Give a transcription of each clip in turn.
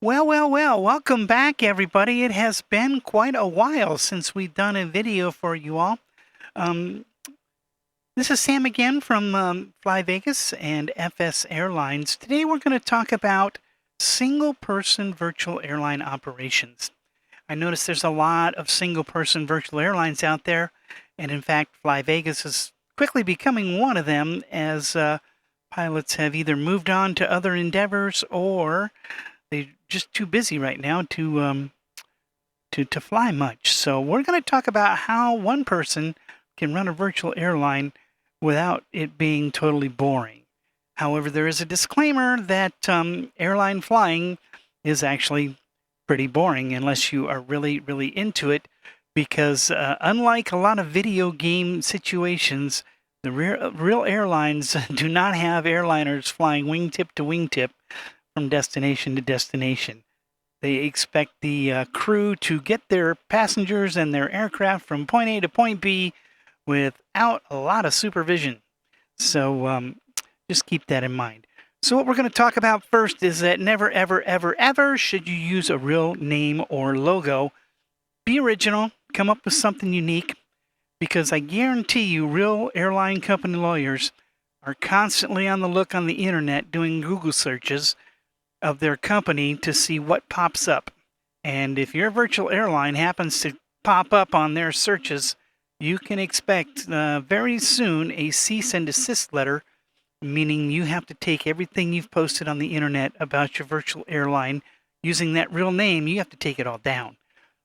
Well, welcome back, everybody. It has been quite a while since we've done a video for you all. Um, this is Sam again from Fly Vegas and FSAirlines. Today we're going to talk about single-person virtual airline operations. I noticed there's a lot of single-person virtual airlines out there, and in fact, Fly Vegas is quickly becoming one of them as pilots have either moved on to other endeavors or they're just too busy right now to fly much. So we're going to talk about how one person can run a virtual airline without it being totally boring. However, there is a disclaimer that airline flying is actually pretty boring unless you are really, really into it, because unlike a lot of video game situations, the real airlines do not have airliners flying wingtip to wingtip from destination to destination. They expect the crew to get their passengers and their aircraft from point A to point B without a lot of supervision. So just keep that in mind. So what we're going to talk about first is that never, ever, ever, ever should you use a real name or logo. Be original. Come up with something unique, because I guarantee you real airline company lawyers are constantly on the look on the internet doing Google searches of their company to see what pops up. And if your virtual airline happens to pop up on their searches, you can expect very soon a cease and desist letter, meaning you have to take everything you've posted on the internet about your virtual airline using that real name. You have to take it all down,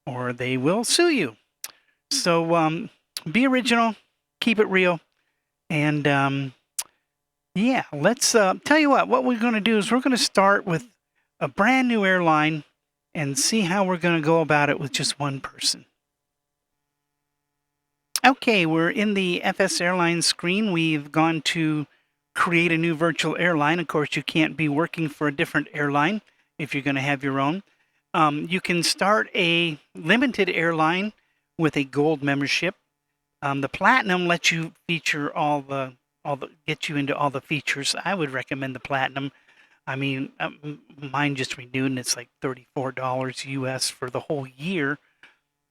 or they will sue you. So be original, keep it real, and yeah, let's tell you what we're going to do is we're going to start with a brand new airline and see how we're going to go about it with just one person. Okay, we're in the FSAirlines screen. We've gone to create a new virtual airline. Of course, you can't be working for a different airline if you're going to have your own. You can start a limited airline with a gold membership. The platinum lets you feature get you into all the features. I would recommend the platinum. I mean, mine just renewed and it's like $34 US for the whole year.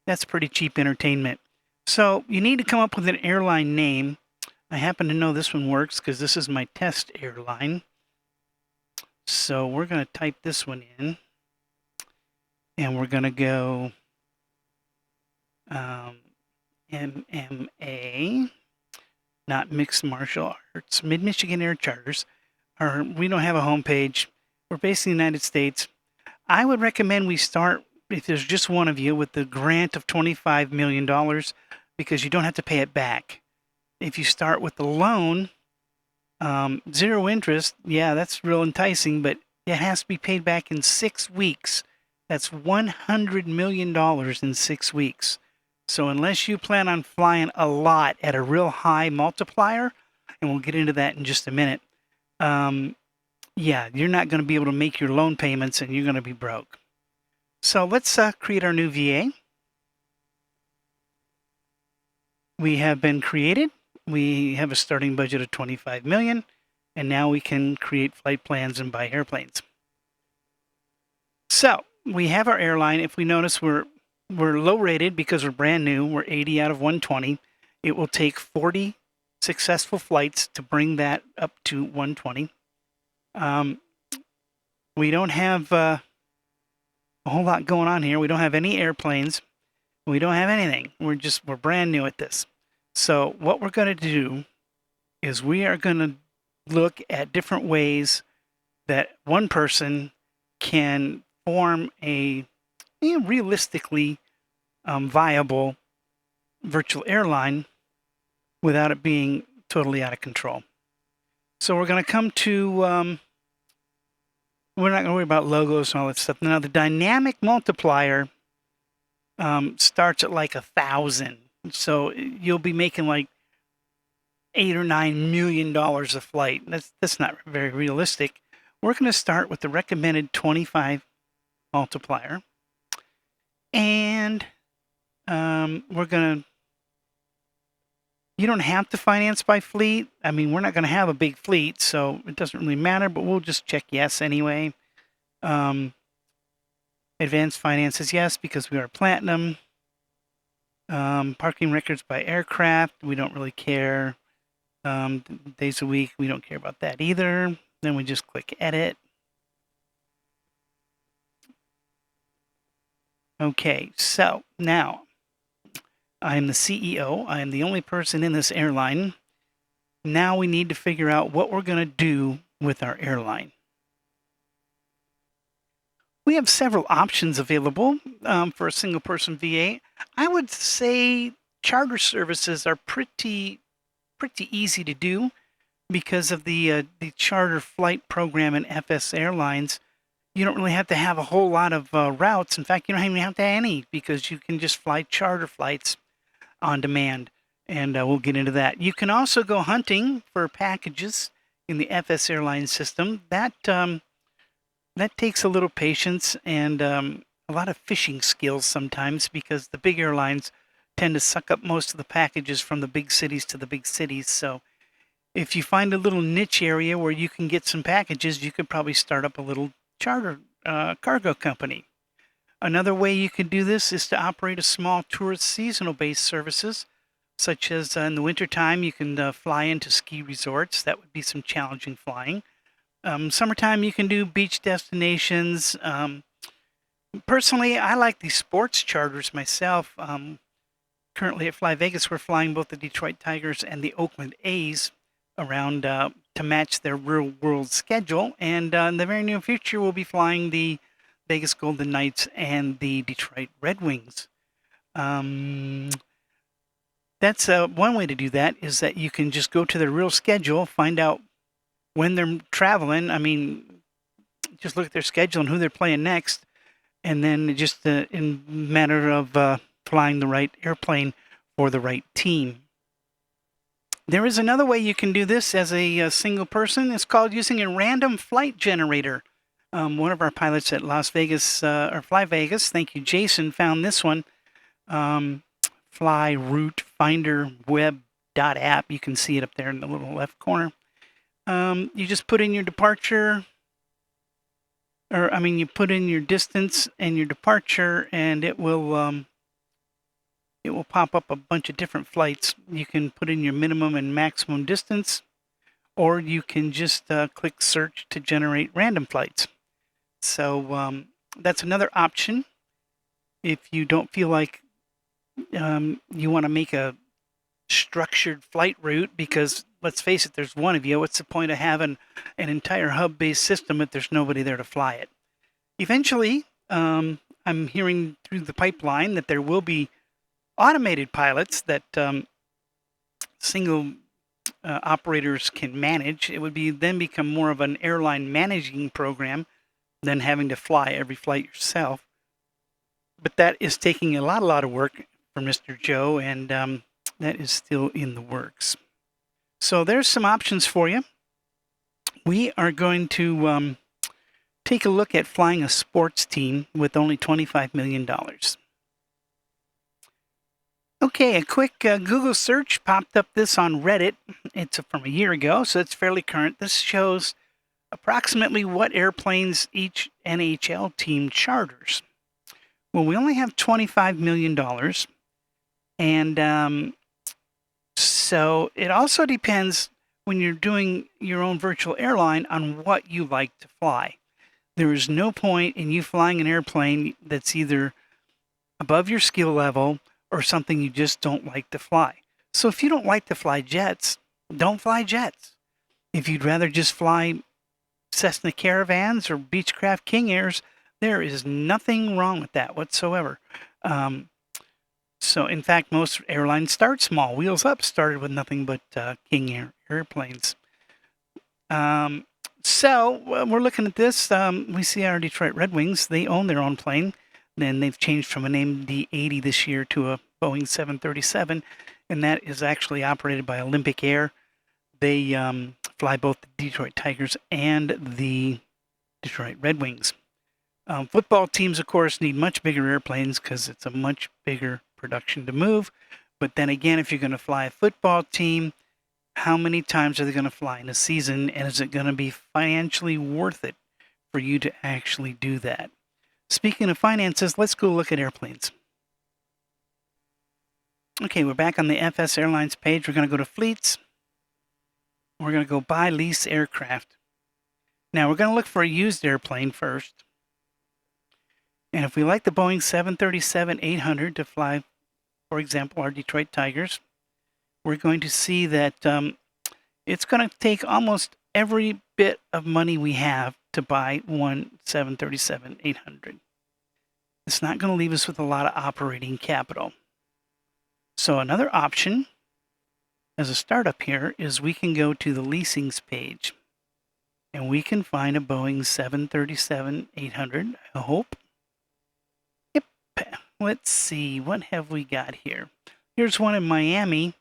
That's pretty cheap entertainment. So you need to come up with an airline name. I happen to know this one works because this is my test airline. So we're going to type this one in, and we're going to go MMA, not Mixed Martial Arts, Mid-Michigan Air Charters. We don't have a homepage. We're based in the United States. I would recommend we start, if there's just one of you, with the grant of $25 million, because you don't have to pay it back. If you start with the loan, zero interest, yeah, that's real enticing, but it has to be paid back in 6 weeks. That's $100 million in 6 weeks. So unless you plan on flying a lot at a real high multiplier, and we'll get into that in just a minute, yeah, you're not going to be able to make your loan payments and you're going to be broke. So let's create our new VA. We have been created. We have a starting budget of $25 million, and now we can create flight plans and buy airplanes. So we have our airline. If we notice, we're low rated because we're brand new. We're 80 out of 120. It will take 40 successful flights to bring that up to 120. We don't have a whole lot going on here. We don't have any airplanes. We don't have anything. We're brand new at this. So what we're going to do is we are going to look at different ways that one person can form a realistically viable virtual airline without it being totally out of control. So we're going to come to, we're not going to worry about logos and all that stuff. Now, the dynamic multiplier starts at like 1,000. So you'll be making like $8 or $9 million a flight. That's not very realistic. We're going to start with the recommended 25 multiplier. And we're going to, you don't have to finance by fleet. I mean, we're not going to have a big fleet, so it doesn't really matter, but we'll just check yes anyway. Advanced finances, yes, because we are platinum. Parking records by aircraft, we don't really care. Days a week, we don't care about that either. Then we just click edit. Okay, so now I am the CEO. I am the only person in this airline. Now we need to figure out what we're going to do with our airline. We have several options available for a single person VA. I would say charter services are pretty easy to do because of the charter flight program in FSAirlines. You don't really have to have a whole lot of routes. In fact, you don't even have to have any because you can just fly charter flights on demand. And we'll get into that. You can also go hunting for packages in the FSAirlines system. That takes a little patience and a lot of fishing skills sometimes because the big airlines tend to suck up most of the packages from the big cities to the big cities. So if you find a little niche area where you can get some packages, you could probably start up a little charter cargo company. Another way you could do this is to operate a small tourist seasonal-based services, such as in the wintertime, you can fly into ski resorts. That would be some challenging flying. Summertime, you can do beach destinations. Personally, I like these sports charters myself. Currently at Fly Vegas, we're flying both the Detroit Tigers and the Oakland A's around to match their real world schedule. And in the very near future, we'll be flying the Vegas Golden Knights and the Detroit Red Wings. That's one way to do that is that you can just go to their real schedule, find out when they're traveling. I mean, just look at their schedule and who they're playing next, and then just in matter of flying the right airplane for the right team. There is another way you can do this as a single person. It's called using a random flight generator. One of our pilots at Las Vegas, or Fly Vegas, thank you, Jason, found this one. Fly Route Finder Web .app. You can see it up there in the little left corner. You just put in your departure, you put in your distance and your departure, and it will pop up a bunch of different flights. You can put in your minimum and maximum distance, or you can just click search to generate random flights. So that's another option. If you don't feel like you want to make a structured flight route, because let's face it, there's one of you. What's the point of having an entire hub-based system if there's nobody there to fly it? Eventually, I'm hearing through the pipeline that there will be automated pilots that single operators can manage. It would then become more of an airline managing program than having to fly every flight yourself. But that is taking a lot of work for Mr. Joe, and that is still in the works. So there's some options for you. We are going to take a look at flying a sports team with only $25 million. Okay, a quick Google search popped up this on Reddit. It's from a year ago, so it's fairly current. This shows approximately what airplanes each NHL team charters. Well, we only have $25 million. And so it also depends when you're doing your own virtual airline on what you like to fly. There is no point in you flying an airplane that's either above your skill level or something you just don't like to fly. So if you don't like to fly jets, don't fly jets. If you'd rather just fly Cessna Caravans or Beechcraft King Airs, there is nothing wrong with that whatsoever. So in fact, most airlines start small. Wheels Up started with nothing but King Air airplanes. So we're looking at this. We see our Detroit Red Wings. They own their own plane. Then they've changed from an MD-80 this year to a Boeing 737, and that is actually operated by Olympic Air. They fly both the Detroit Tigers and the Detroit Red Wings. Football teams, of course, need much bigger airplanes because it's a much bigger production to move. But then again, if you're going to fly a football team, how many times are they going to fly in a season, and is it going to be financially worth it for you to actually do that? Speaking of finances, let's go look at airplanes. Okay, we're back on the FSAirlines page. We're going to go to fleets. We're going to go buy lease aircraft. Now we're going to look for a used airplane first. And if we like the Boeing 737-800 to fly, for example, our Detroit Tigers, we're going to see that it's going to take almost every bit of money we have to buy one 737-800. It's not going to leave us with a lot of operating capital. So another option as a startup here is we can go to the leasings page and we can find a Boeing 737-800, I hope. Yep. Let's see, what have we got here? Here's one in Miami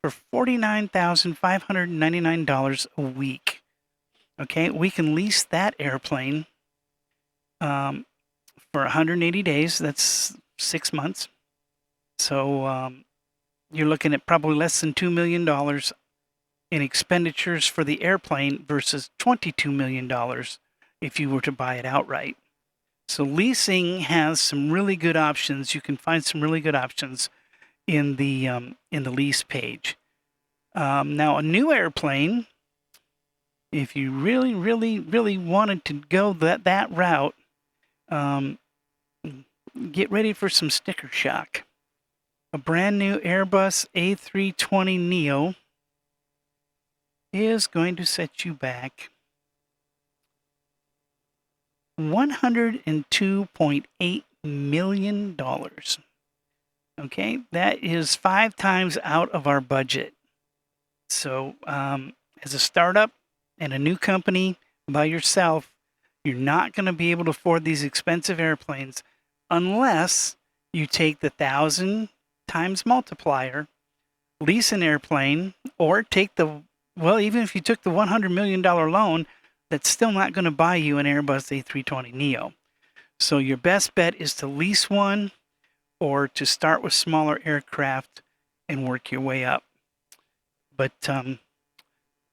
for $49,599 a week. Okay, we can lease that airplane for 180 days. That's 6 months. So you're looking at probably less than $2 million in expenditures for the airplane versus $22 million if you were to buy it outright. So leasing has some really good options. You can find some really good options in the lease page. Now a new airplane, if you really wanted to go that route, get ready for some sticker shock. A brand new Airbus A320neo is going to set you back $102.8 million. Okay, that is 5 times out of our budget. So as a startup and a new company by yourself, you're not going to be able to afford these expensive airplanes unless you take the 1,000 times multiplier, lease an airplane, or take even if you took the $100 million loan, that's still not going to buy you an Airbus A320neo. So your best bet is to lease one or to start with smaller aircraft and work your way up. But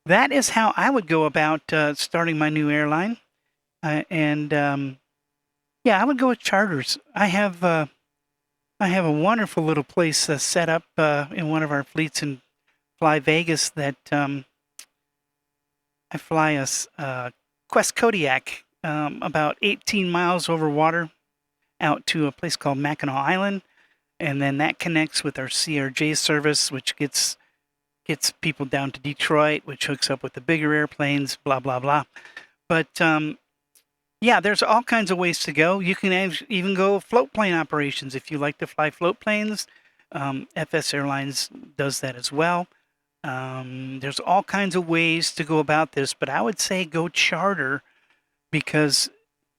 that is how I would go about starting my new airline. I would go with charters. I have a wonderful little place set up in one of our fleets in Fly Vegas that I fly a Quest Kodiak about 18 miles over water out to a place called Mackinac Island, and then that connects with our CRJ service, which gets people down to Detroit, which hooks up with the bigger airplanes, blah, blah, blah. But there's all kinds of ways to go. You can even go float plane operations if you like to fly float planes. FSAirlines does that as well. There's all kinds of ways to go about this, but I would say go charter, because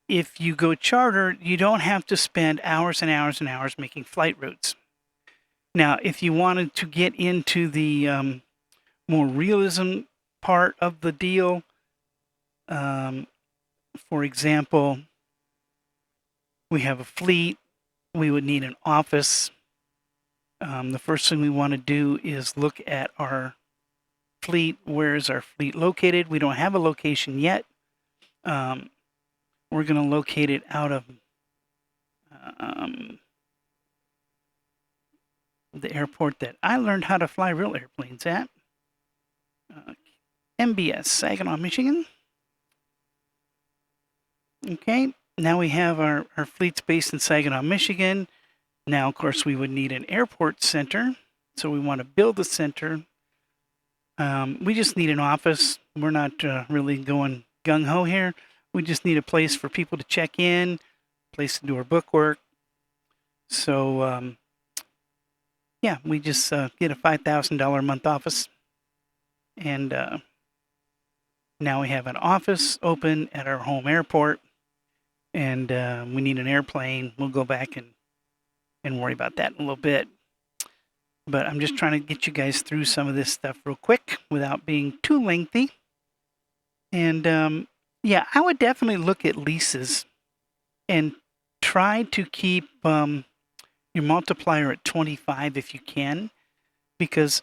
if you go charter, you don't have to spend hours and hours and hours making flight routes. Now, if you wanted to get into the more realism part of the deal, for example, we have a fleet, we would need an office. The first thing we want to do is look at our fleet. Where is our fleet located? We don't have a location yet. We're going to locate it out of the airport that I learned how to fly real airplanes at. MBS, Saginaw, Michigan. Okay, now we have our fleets based in Saginaw, Michigan. Now, of course, we would need an airport center. So we want to build a center. We just need an office. We're not really going gung-ho here. We just need a place for people to check in, a place to do our book work. So, we just get a $5,000 a month office. And now we have an office open at our home airport. And we need an airplane. We'll go back and worry about that in a little bit. But I'm just trying to get you guys through some of this stuff real quick without being too lengthy. And I would definitely look at leases and try to keep your multiplier at 25 if you can. Because,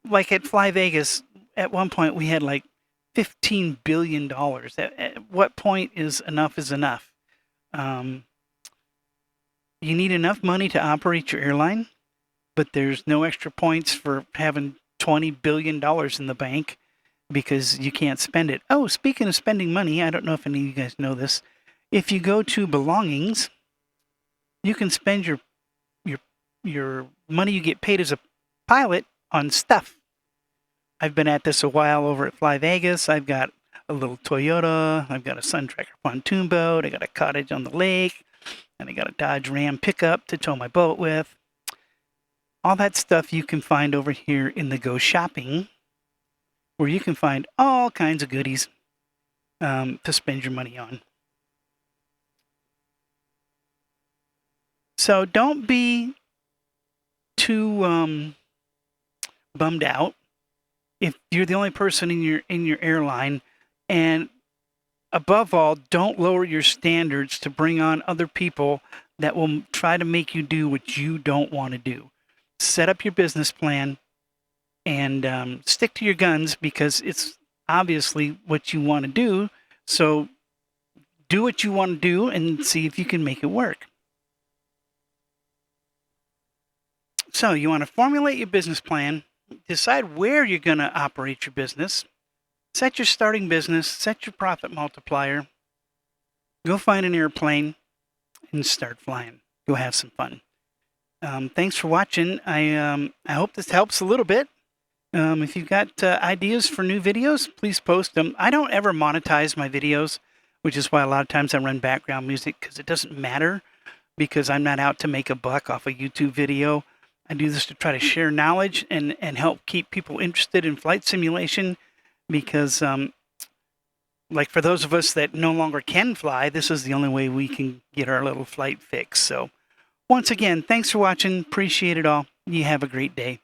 like at Fly Vegas, at one point we had like $15 billion. At what point is enough is enough? You need enough money to operate your airline, but there's no extra points for having $20 billion in the bank because you can't spend it. Oh, speaking of spending money, I don't know if any of you guys know this. If you go to belongings, you can spend your your money you get paid as a pilot on stuff. I've been at this a while over at Fly Vegas. I've got a little Toyota. I've got a Sun Tracker pontoon boat. I got a cottage on the lake. And I got a Dodge Ram pickup to tow my boat with. All that stuff you can find over here in the Go Shopping, where you can find all kinds of goodies to spend your money on. So don't be too bummed out if you're the only person in your airline, and above all, don't lower your standards to bring on other people that will try to make you do what you don't want to do. Set up your business plan and stick to your guns because it's obviously what you want to do. So do what you want to do and see if you can make it work. So you want to formulate your business plan, decide where you're going to operate your business, set your starting business, set your profit multiplier, go find an airplane, and start flying. Go have some fun. Thanks for watching. I hope this helps a little bit. If you've got ideas for new videos, please post them. I don't ever monetize my videos, which is why a lot of times I run background music because it doesn't matter because I'm not out to make a buck off a YouTube video. I do this to try to share knowledge and help keep people interested in flight simulation because, like for those of us that no longer can fly, this is the only way we can get our little flight fix. So once again, thanks for watching. Appreciate it all. You have a great day.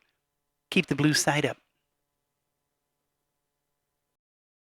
Keep the blue side up.